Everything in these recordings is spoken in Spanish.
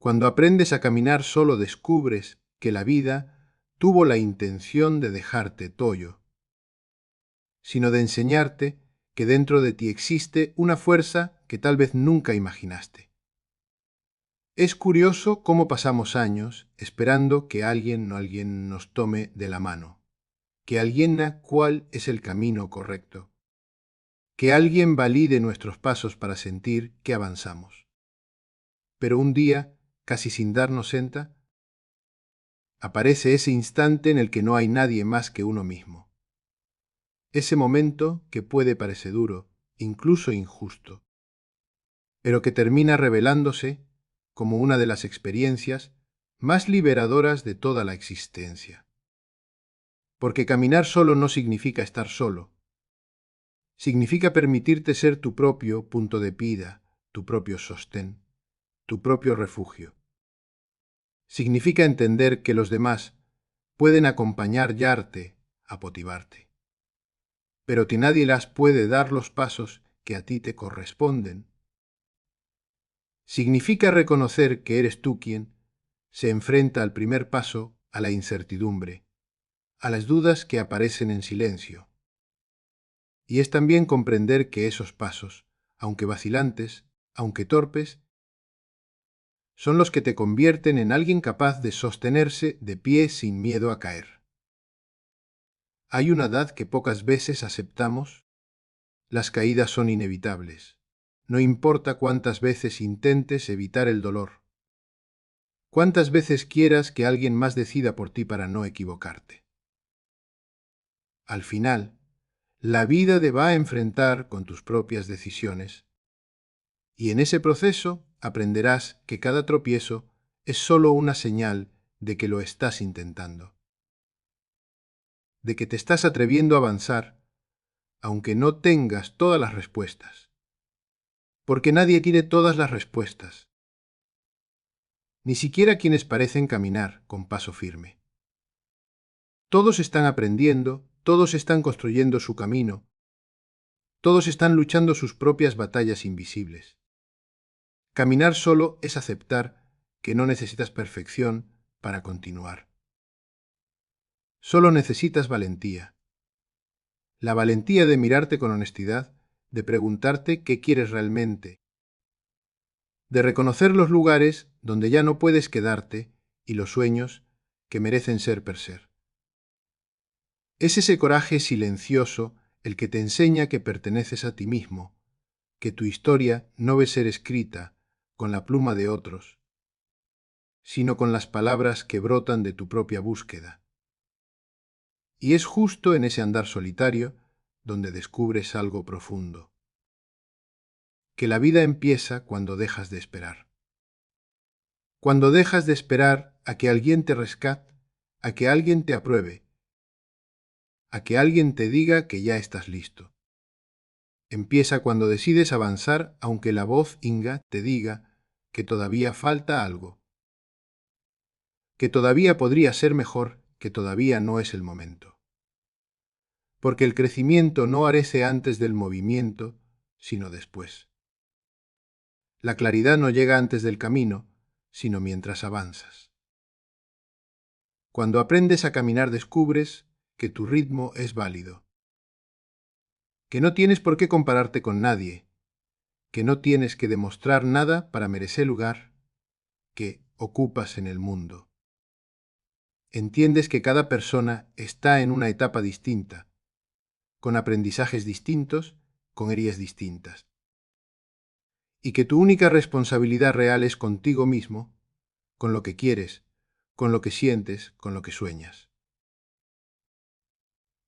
Cuando aprendes a caminar solo descubres que la vida tuvo la intención de dejarte tollo, sino de enseñarte que dentro de ti existe una fuerza que tal vez nunca imaginaste. Es curioso cómo pasamos años esperando que alguien nos tome de la mano, que alguien diga cuál es el camino correcto, que alguien valide nuestros pasos para sentir que avanzamos. Pero un día, casi sin darnos cuenta, aparece ese instante en el que no hay nadie más que uno mismo. Ese momento que puede parecer duro, incluso injusto, pero que termina revelándose como una de las experiencias más liberadoras de toda la existencia. Porque caminar solo no significa estar solo. Significa permitirte ser tu propio punto de vida, tu propio sostén, tu propio refugio. Significa entender que los demás pueden acompañarte, apotivarte, pero que nadie las puede dar los pasos que a ti te corresponden. Significa reconocer que eres tú quien se enfrenta al primer paso a la incertidumbre, a las dudas que aparecen en silencio. Y es también comprender que esos pasos, aunque vacilantes, aunque torpes, son los que te convierten en alguien capaz de sostenerse de pie sin miedo a caer. Hay una edad que pocas veces aceptamos. Las caídas son inevitables. No importa cuántas veces intentes evitar el dolor, cuántas veces quieras que alguien más decida por ti para no equivocarte. Al final, la vida te va a enfrentar con tus propias decisiones, y en ese proceso aprenderás que cada tropiezo es solo una señal de que lo estás intentando, de que te estás atreviendo a avanzar, aunque no tengas todas las respuestas, porque nadie tiene todas las respuestas, ni siquiera quienes parecen caminar con paso firme. Todos están aprendiendo, todos están construyendo su camino, todos están luchando sus propias batallas invisibles. Caminar solo es aceptar que no necesitas perfección para continuar. Solo necesitas valentía. La valentía de mirarte con honestidad, de preguntarte qué quieres realmente, de reconocer los lugares donde ya no puedes quedarte y los sueños que merecen ser per ser. Es ese coraje silencioso el que te enseña que perteneces a ti mismo, que tu historia no debe ser escrita con la pluma de otros, sino con las palabras que brotan de tu propia búsqueda. Y es justo en ese andar solitario donde descubres algo profundo. Que la vida empieza cuando dejas de esperar. Cuando dejas de esperar a que alguien te rescate, a que alguien te apruebe, a que alguien te diga que ya estás listo. Empieza cuando decides avanzar aunque la voz inga te diga que todavía falta algo, que todavía podría ser mejor, que todavía no es el momento. Porque el crecimiento no aparece antes del movimiento, sino después. La claridad no llega antes del camino, sino mientras avanzas. Cuando aprendes a caminar descubres que tu ritmo es válido, que no tienes por qué compararte con nadie, que no tienes que demostrar nada para merecer el lugar que ocupas en el mundo. Entiendes que cada persona está en una etapa distinta, con aprendizajes distintos, con heridas distintas. Y que tu única responsabilidad real es contigo mismo, con lo que quieres, con lo que sientes, con lo que sueñas.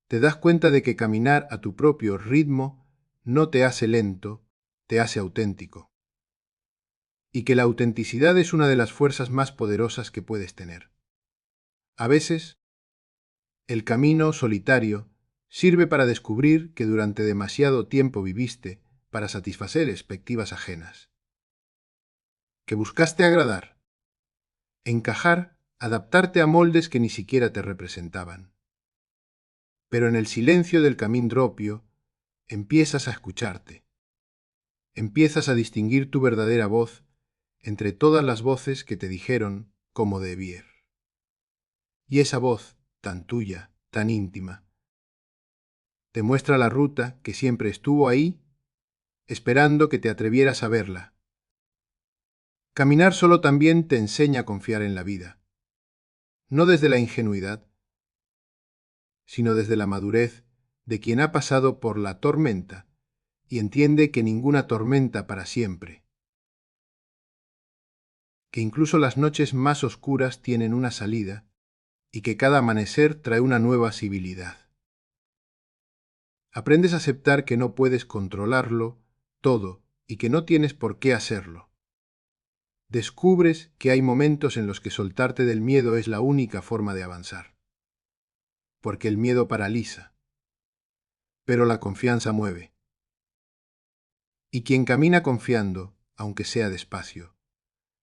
Te das cuenta de que caminar a tu propio ritmo no te hace lento, te hace auténtico. Y que la autenticidad es una de las fuerzas más poderosas que puedes tener. A veces, el camino solitario sirve para descubrir que durante demasiado tiempo viviste para satisfacer expectativas ajenas. Que buscaste agradar, encajar, adaptarte a moldes que ni siquiera te representaban. Pero en el silencio del camino propio, empiezas a escucharte. Empiezas a distinguir tu verdadera voz, entre todas las voces que te dijeron cómo debir. Y esa voz, tan tuya, tan íntima, te muestra la ruta que siempre estuvo ahí, esperando que te atrevieras a verla. Caminar solo también te enseña a confiar en la vida, no desde la ingenuidad, sino desde la madurez de quien ha pasado por la tormenta y entiende que ninguna tormenta para siempre, que incluso las noches más oscuras tienen una salida y que cada amanecer trae una nueva civilidad. Aprendes a aceptar que no puedes controlarlo todo y que no tienes por qué hacerlo. Descubres que hay momentos en los que soltarte del miedo es la única forma de avanzar, porque el miedo paraliza, pero la confianza mueve. Y quien camina confiando, aunque sea despacio,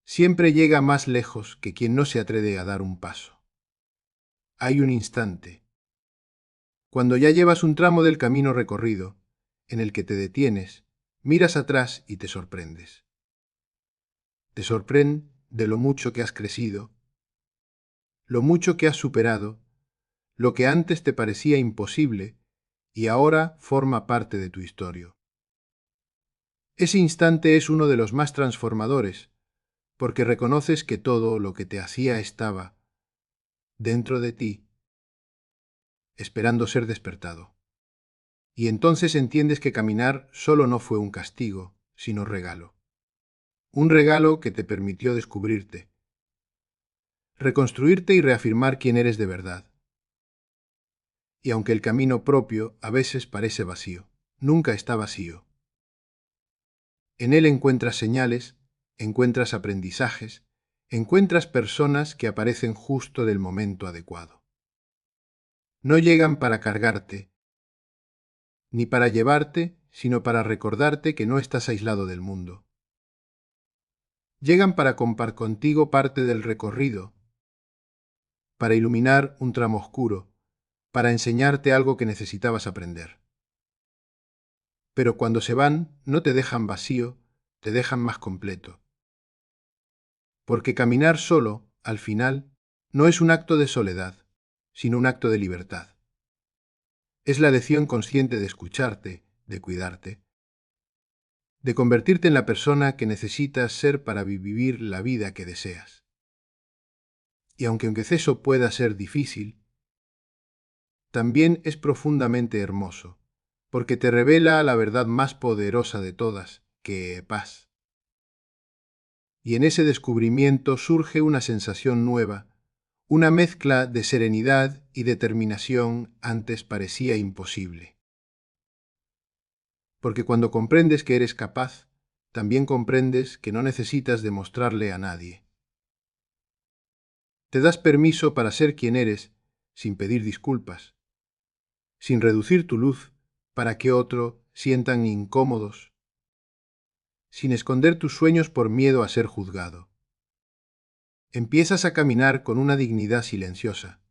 siempre llega más lejos que quien no se atreve a dar un paso. Hay un instante, cuando ya llevas un tramo del camino recorrido, en el que te detienes, miras atrás y te sorprendes. Te sorprende de lo mucho que has crecido, lo mucho que has superado, lo que antes te parecía imposible y ahora forma parte de tu historia. Ese instante es uno de los más transformadores, porque reconoces que todo lo que te hacía estaba dentro de ti, esperando ser despertado. Y entonces entiendes que caminar solo no fue un castigo, sino regalo. Un regalo que te permitió descubrirte, reconstruirte y reafirmar quién eres de verdad. Y aunque el camino propio a veces parece vacío, nunca está vacío. En él encuentras señales, encuentras aprendizajes, encuentras personas que aparecen justo del momento adecuado. No llegan para cargarte, ni para llevarte, sino para recordarte que no estás aislado del mundo. Llegan para compartir contigo parte del recorrido, para iluminar un tramo oscuro, para enseñarte algo que necesitabas aprender. Pero cuando se van, no te dejan vacío, te dejan más completo. Porque caminar solo, al final, no es un acto de soledad, sino un acto de libertad. Es la lección consciente de escucharte, de cuidarte, de convertirte en la persona que necesitas ser para vivir la vida que deseas. Y aunque eso pueda ser difícil, también es profundamente hermoso, porque te revela la verdad más poderosa de todas, que paz. Y en ese descubrimiento surge una sensación nueva, una mezcla de serenidad y determinación antes parecía imposible. Porque cuando comprendes que eres capaz, también comprendes que no necesitas demostrarle a nadie. Te das permiso para ser quien eres, sin pedir disculpas, sin reducir tu luz para que otro sientan incómodos, sin esconder tus sueños por miedo a ser juzgado. Empiezas a caminar con una dignidad silenciosa,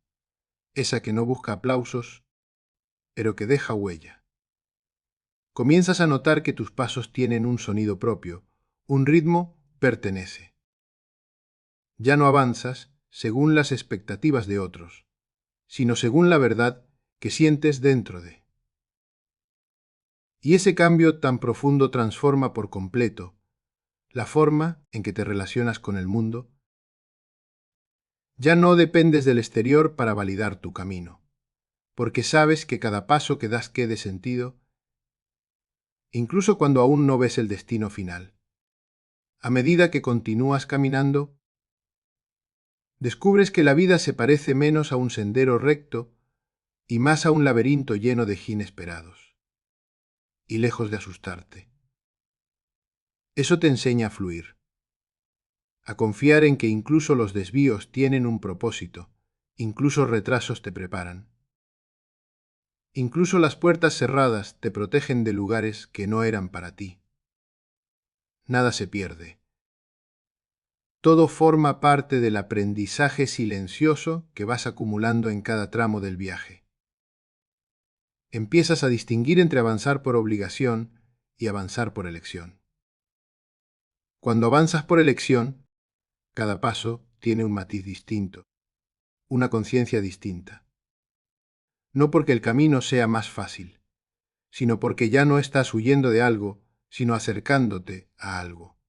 esa que no busca aplausos, pero que deja huella. Comienzas a notar que tus pasos tienen un sonido propio, un ritmo pertenece. Ya no avanzas según las expectativas de otros, sino según la verdad que sientes dentro de. Y ese cambio tan profundo transforma por completo la forma en que te relacionas con el mundo. Ya no dependes del exterior para validar tu camino, porque sabes que cada paso que das quede sentido, incluso cuando aún no ves el destino final. A medida que continúas caminando, descubres que la vida se parece menos a un sendero recto y más a un laberinto lleno de inesperados. Y lejos de asustarte. Eso te enseña a fluir, a confiar en que incluso los desvíos tienen un propósito, incluso retrasos te preparan. Incluso las puertas cerradas te protegen de lugares que no eran para ti. Nada se pierde. Todo forma parte del aprendizaje silencioso que vas acumulando en cada tramo del viaje. Empiezas a distinguir entre avanzar por obligación y avanzar por elección. Cuando avanzas por elección, cada paso tiene un matiz distinto, una conciencia distinta. No porque el camino sea más fácil, sino porque ya no estás huyendo de algo, sino acercándote a algo.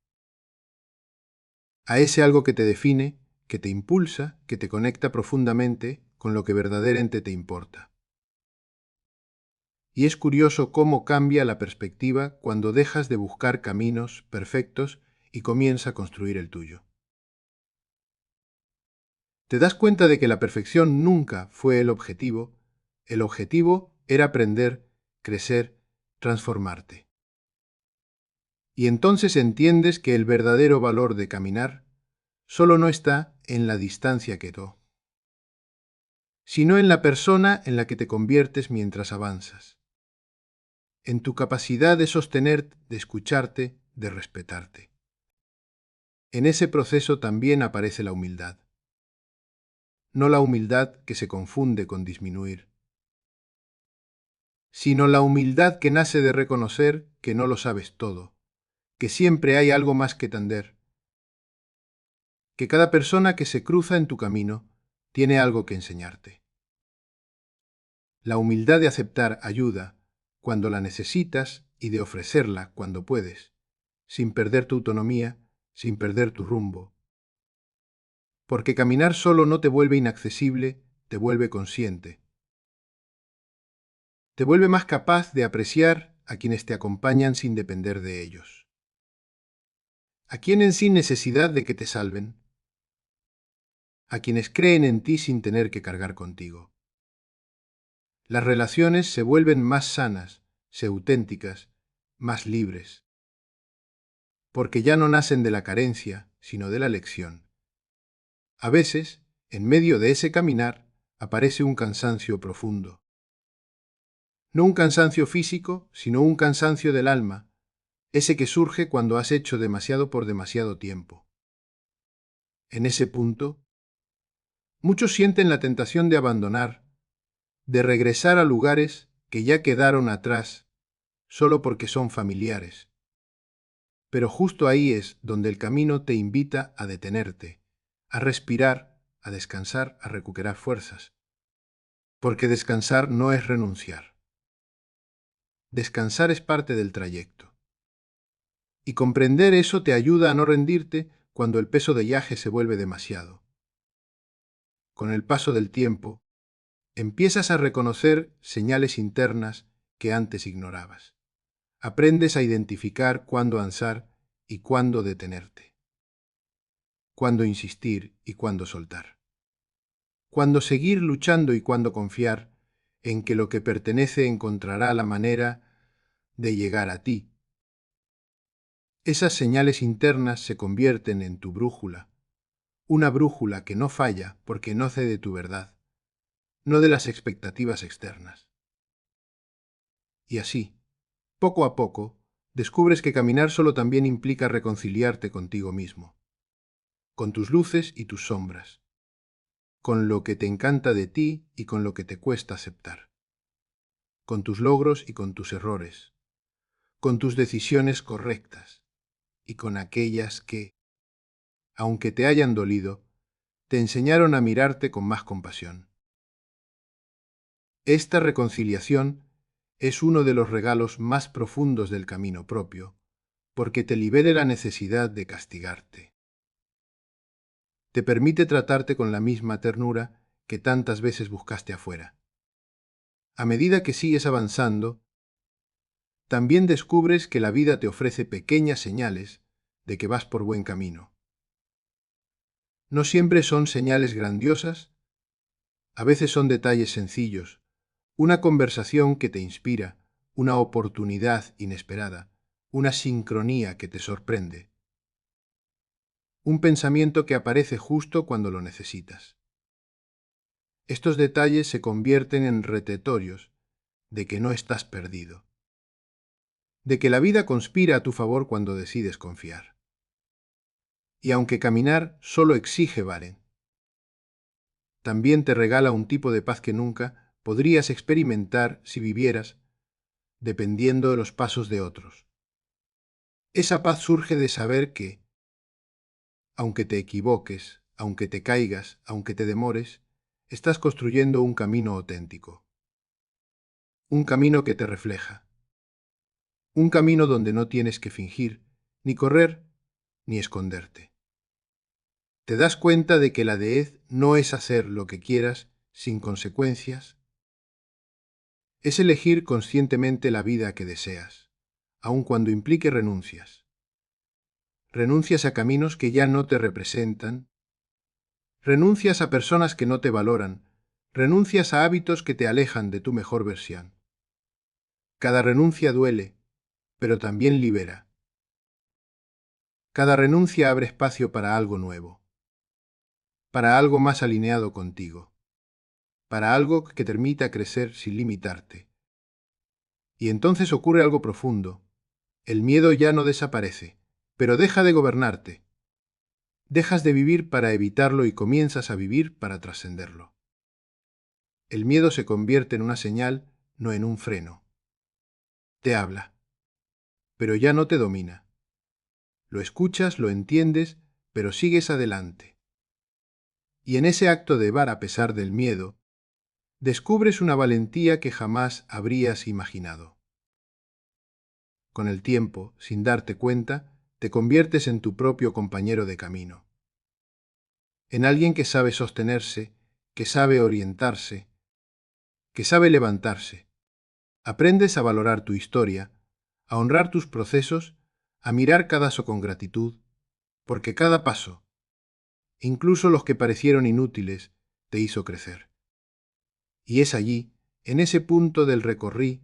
A ese algo que te define, que te impulsa, que te conecta profundamente con lo que verdaderamente te importa. Y es curioso cómo cambia la perspectiva cuando dejas de buscar caminos perfectos y comienza a construir el tuyo. Te das cuenta de que la perfección nunca fue el objetivo era aprender, crecer, transformarte. Y entonces entiendes que el verdadero valor de caminar solo no está en la distancia que quedó, sino en la persona en la que te conviertes mientras avanzas, en tu capacidad de sostenerte, de escucharte, de respetarte. En ese proceso también aparece la humildad. No la humildad que se confunde con disminuir, sino la humildad que nace de reconocer que no lo sabes todo, que siempre hay algo más que tender, que cada persona que se cruza en tu camino tiene algo que enseñarte. La humildad de aceptar ayuda cuando la necesitas y de ofrecerla cuando puedes, sin perder tu autonomía, sin perder tu rumbo. Porque caminar solo no te vuelve inaccesible, te vuelve consciente. Te vuelve más capaz de apreciar a quienes te acompañan sin depender de ellos. A quienes sin necesidad de que te salven. A quienes creen en ti sin tener que cargar contigo. Las relaciones se vuelven más sanas, se auténticas, más libres. Porque ya no nacen de la carencia, sino de la elección. A veces, en medio de ese caminar, aparece un cansancio profundo. No un cansancio físico, sino un cansancio del alma, ese que surge cuando has hecho demasiado por demasiado tiempo. En ese punto, muchos sienten la tentación de abandonar, de regresar a lugares que ya quedaron atrás, solo porque son familiares. Pero justo ahí es donde el camino te invita a detenerte, a respirar, a descansar, a recuperar fuerzas. Porque descansar no es renunciar. Descansar es parte del trayecto. Y comprender eso te ayuda a no rendirte cuando el peso de viaje se vuelve demasiado. Con el paso del tiempo, empiezas a reconocer señales internas que antes ignorabas. Aprendes a identificar cuándo avanzar y cuándo detenerte. Cuándo insistir y cuándo soltar. Cuándo seguir luchando y cuándo confiar en que lo que pertenece encontrará la manera de llegar a ti. Esas señales internas se convierten en tu brújula, una brújula que no falla porque no cede tu verdad, no de las expectativas externas. Y así, poco a poco, descubres que caminar solo también implica reconciliarte contigo mismo, con tus luces y tus sombras, con lo que te encanta de ti y con lo que te cuesta aceptar, con tus logros y con tus errores, con tus decisiones correctas y con aquellas que, aunque te hayan dolido, te enseñaron a mirarte con más compasión. Esta reconciliación es uno de los regalos más profundos del camino propio, porque te libera la necesidad de castigarte. Te permite tratarte con la misma ternura que tantas veces buscaste afuera. A medida que sigues avanzando, también descubres que la vida te ofrece pequeñas señales de que vas por buen camino. No siempre son señales grandiosas, a veces son detalles sencillos, una conversación que te inspira, una oportunidad inesperada, una sincronía que te sorprende, un pensamiento que aparece justo cuando lo necesitas. Estos detalles se convierten en retetorios de que no estás perdido, de que la vida conspira a tu favor cuando decides confiar. Y aunque caminar solo exige varen, también te regala un tipo de paz que nunca podrías experimentar si vivieras dependiendo de los pasos de otros. Esa paz surge de saber que, Aunque te equivoques, aunque te caigas, aunque te demores, estás construyendo un camino auténtico. Un camino que te refleja. Un camino donde no tienes que fingir, ni correr, ni esconderte. ¿Te das cuenta de que la dehez no es hacer lo que quieras sin consecuencias? Es elegir conscientemente la vida que deseas, aun cuando implique renuncias. Renuncias a caminos que ya no te representan, renuncias a personas que no te valoran, renuncias a hábitos que te alejan de tu mejor versión. Cada renuncia duele, pero también libera. Cada renuncia abre espacio para algo nuevo, para algo más alineado contigo, para algo que te permita crecer sin limitarte. Y entonces ocurre algo profundo. El miedo ya no desaparece, pero deja de gobernarte. Dejas de vivir para evitarlo y comienzas a vivir para trascenderlo. El miedo se convierte en una señal, no en un freno. Te habla, pero ya no te domina. Lo escuchas, lo entiendes, pero sigues adelante. Y en ese acto de dar a pesar del miedo, descubres una valentía que jamás habrías imaginado. Con el tiempo, sin darte cuenta, te conviertes en tu propio compañero de camino. En alguien que sabe sostenerse, que sabe orientarse, que sabe levantarse. Aprendes a valorar tu historia, a honrar tus procesos, a mirar cada paso con gratitud, porque cada paso, incluso los que parecieron inútiles, te hizo crecer. Y es allí, en ese punto del recorrido,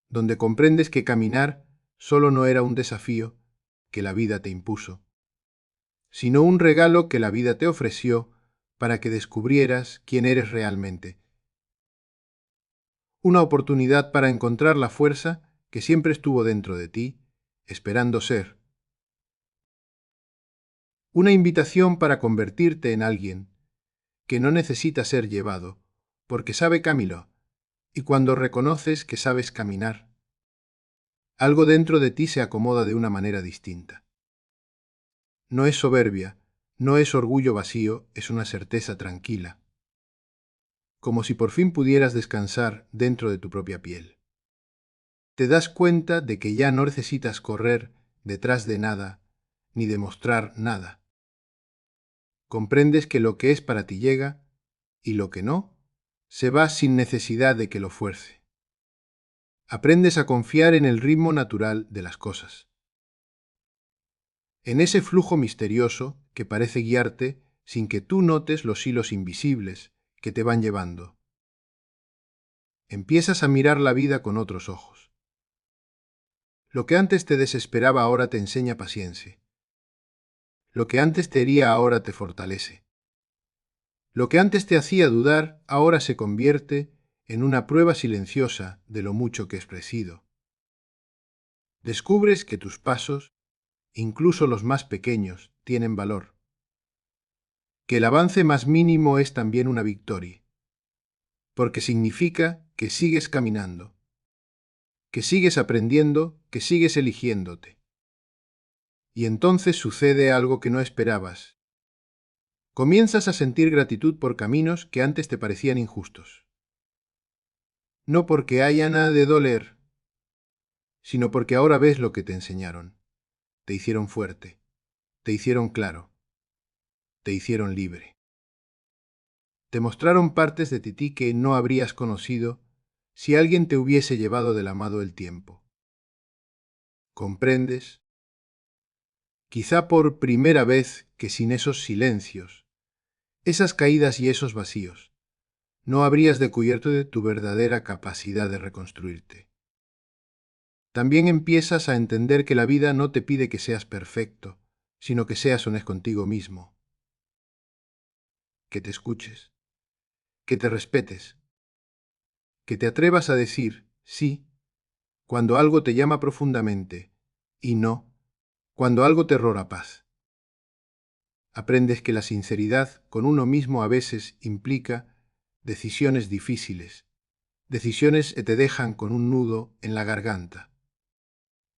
donde comprendes que caminar solo no era un desafío que la vida te impuso, sino un regalo que la vida te ofreció para que descubrieras quién eres realmente. Una oportunidad para encontrar la fuerza que siempre estuvo dentro de ti, esperando ser. Una invitación para convertirte en alguien que no necesita ser llevado, porque sabe camino, y cuando reconoces que sabes caminar, algo dentro de ti se acomoda de una manera distinta. No es soberbia, no es orgullo vacío, es una certeza tranquila, como si por fin pudieras descansar dentro de tu propia piel. Te das cuenta de que ya no necesitas correr detrás de nada, ni demostrar nada. Comprendes que lo que es para ti llega, y lo que no, se va sin necesidad de que lo fuerce. Aprendes a confiar en el ritmo natural de las cosas. En ese flujo misterioso que parece guiarte sin que tú notes los hilos invisibles que te van llevando. Empiezas a mirar la vida con otros ojos. Lo que antes te desesperaba ahora te enseña paciencia. Lo que antes te hería ahora te fortalece. Lo que antes te hacía dudar ahora se convierte en una prueba silenciosa de lo mucho que es preciso. Descubres que tus pasos, incluso los más pequeños, tienen valor. Que el avance más mínimo es también una victoria, porque significa que sigues caminando, que sigues aprendiendo, que sigues eligiéndote. Y entonces sucede algo que no esperabas. Comienzas a sentir gratitud por caminos que antes te parecían injustos. No porque haya nada de doler, sino porque ahora ves lo que te enseñaron. Te hicieron fuerte, te hicieron claro, te hicieron libre. Te mostraron partes de ti que no habrías conocido si alguien te hubiese llevado de la mano el tiempo. ¿Comprendes? Quizá por primera vez que sin esos silencios, esas caídas y esos vacíos, no habrías descubierto de tu verdadera capacidad de reconstruirte. También empiezas a entender que la vida no te pide que seas perfecto, sino que seas honesto contigo mismo, que te escuches, que te respetes, que te atrevas a decir sí cuando algo te llama profundamente y no cuando algo te roba paz. Aprendes que la sinceridad con uno mismo a veces implica decisiones difíciles, decisiones que te dejan con un nudo en la garganta,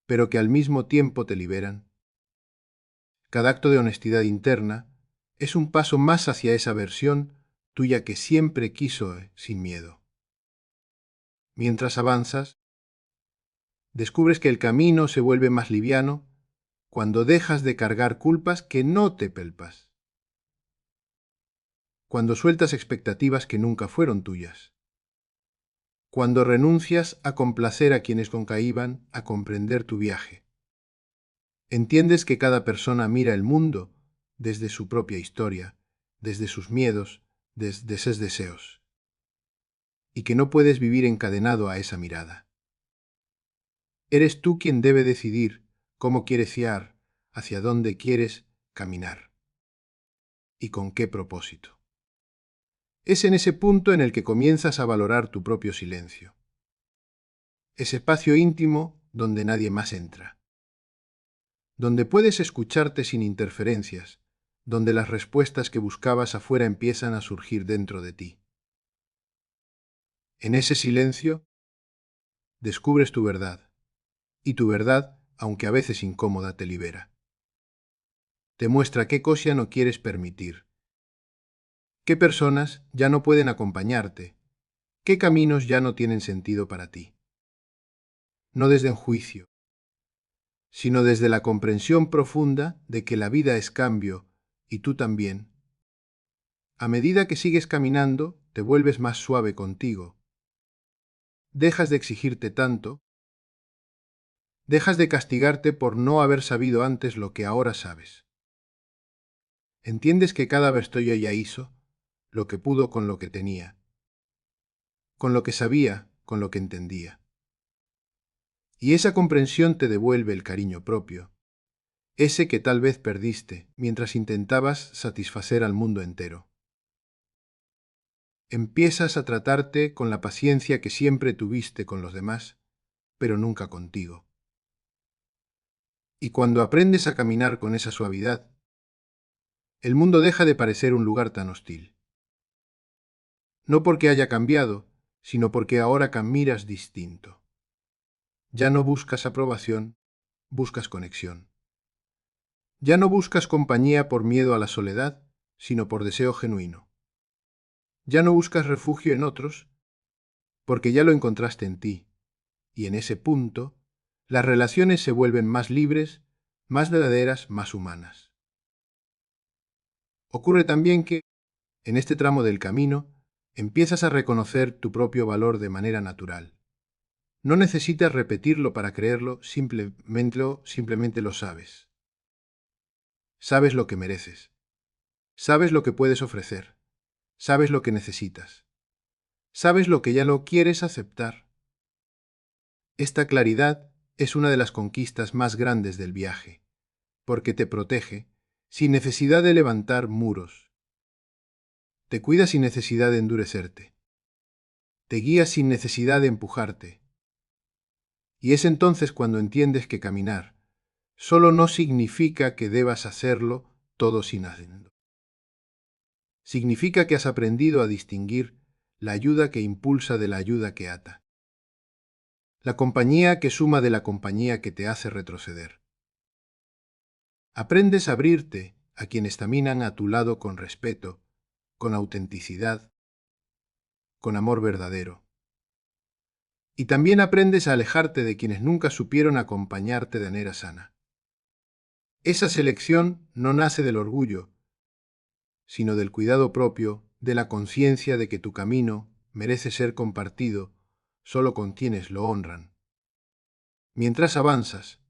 pero que al mismo tiempo te liberan. Cada acto de honestidad interna es un paso más hacia esa versión tuya que siempre quiso sin miedo. Mientras avanzas, descubres que el camino se vuelve más liviano cuando dejas de cargar culpas que no te pelpas, cuando sueltas expectativas que nunca fueron tuyas, cuando renuncias a complacer a quienes nunca iban a comprender tu viaje. Entiendes que cada persona mira el mundo desde su propia historia, desde sus miedos, desde sus deseos, y que no puedes vivir encadenado a esa mirada. Eres tú quien debe decidir cómo quieres guiar, hacia dónde quieres caminar y con qué propósito. Es en ese punto en el que comienzas a valorar tu propio silencio, ese espacio íntimo donde nadie más entra, donde puedes escucharte sin interferencias, donde las respuestas que buscabas afuera empiezan a surgir dentro de ti. En ese silencio, descubres tu verdad, y tu verdad, aunque a veces incómoda, te libera. Te muestra qué cosa no quieres permitir, qué personas ya no pueden acompañarte, qué caminos ya no tienen sentido para ti. No desde un juicio, sino desde la comprensión profunda de que la vida es cambio, y tú también. A medida que sigues caminando, te vuelves más suave contigo. Dejas de exigirte tanto, dejas de castigarte por no haber sabido antes lo que ahora sabes. Entiendes que cada Bestoya ya hizo lo que pudo con lo que tenía, con lo que sabía, con lo que entendía. Y esa comprensión te devuelve el cariño propio, ese que tal vez perdiste mientras intentabas satisfacer al mundo entero. Empiezas a tratarte con la paciencia que siempre tuviste con los demás, pero nunca contigo. Y cuando aprendes a caminar con esa suavidad, el mundo deja de parecer un lugar tan hostil. No porque haya cambiado, sino porque ahora caminas distinto. Ya no buscas aprobación, buscas conexión. Ya no buscas compañía por miedo a la soledad, sino por deseo genuino. Ya no buscas refugio en otros, porque ya lo encontraste en ti, y en ese punto, las relaciones se vuelven más libres, más verdaderas, más humanas. Ocurre también que, en este tramo del camino, empiezas a reconocer tu propio valor de manera natural. No necesitas repetirlo para creerlo, simplemente lo sabes. Sabes lo que mereces. Sabes lo que puedes ofrecer. Sabes lo que necesitas. Sabes lo que ya no quieres aceptar. Esta claridad es una de las conquistas más grandes del viaje, porque te protege sin necesidad de levantar muros. Te cuida sin necesidad de endurecerte. Te guía sin necesidad de empujarte. Y es entonces cuando entiendes que caminar solo no significa que debas hacerlo todo sin hacerlo. Significa que has aprendido a distinguir la ayuda que impulsa de la ayuda que ata. La compañía que suma de la compañía que te hace retroceder. Aprendes a abrirte a quienes caminan a tu lado con respeto, con autenticidad, con amor verdadero. Y también aprendes a alejarte de quienes nunca supieron acompañarte de manera sana. Esa selección no nace del orgullo, sino del cuidado propio, de la conciencia de que tu camino merece ser compartido solo con quienes lo honran. Mientras avanzas,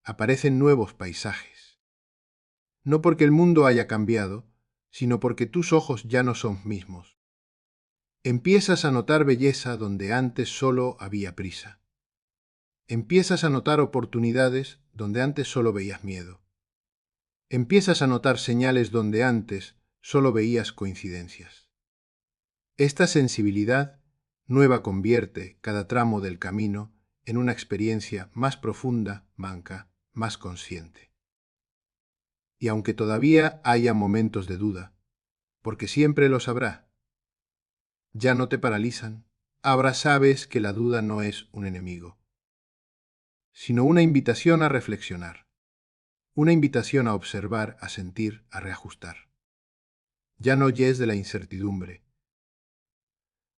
aparecen nuevos paisajes. No porque el mundo haya cambiado, sino porque tus ojos ya no son mismos. Empiezas a notar belleza donde antes solo había prisa. Empiezas a notar oportunidades donde antes solo veías miedo. Empiezas a notar señales donde antes solo veías coincidencias. Esta sensibilidad nueva convierte cada tramo del camino en una experiencia más profunda, manca, más consciente. Y aunque todavía haya momentos de duda, porque siempre los habrá, ya no te paralizan, ahora sabes que la duda no es un enemigo, sino una invitación a reflexionar. una invitación a observar, a sentir, a reajustar. Ya no huyes de la incertidumbre,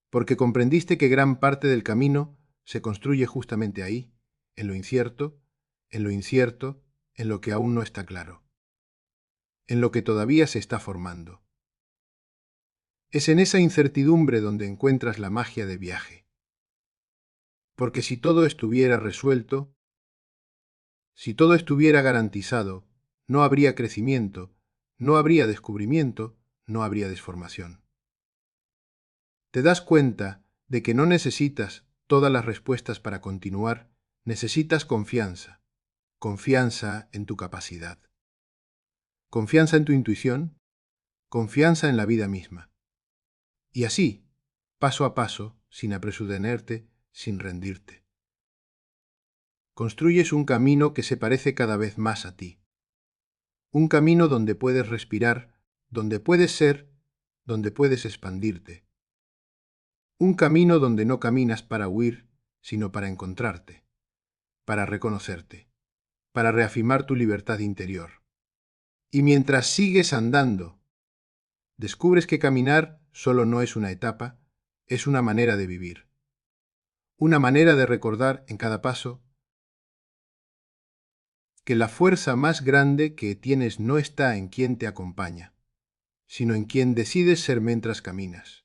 porque comprendiste que gran parte del camino se construye justamente ahí, en lo incierto, en lo que aún no está claro, en lo que todavía se está formando. Es en esa incertidumbre donde encuentras la magia de viaje. Porque si todo estuviera resuelto, si todo estuviera garantizado, no habría crecimiento, no habría descubrimiento, no habría desformación. Te das cuenta de que no necesitas todas las respuestas para continuar, necesitas confianza, confianza en tu capacidad, confianza en tu intuición, confianza en la vida misma. Y así, paso a paso, sin apresurarte, sin rendirte. Construyes un camino que se parece cada vez más a ti. Un camino donde puedes respirar, donde puedes ser, donde puedes expandirte. Un camino donde no caminas para huir, sino para encontrarte, para reconocerte, para reafirmar tu libertad interior. Y mientras sigues andando, descubres que caminar solo no es una etapa, es una manera de vivir. Una manera de recordar en cada paso que la fuerza más grande que tienes no está en quien te acompaña, sino en quien decides ser mientras caminas.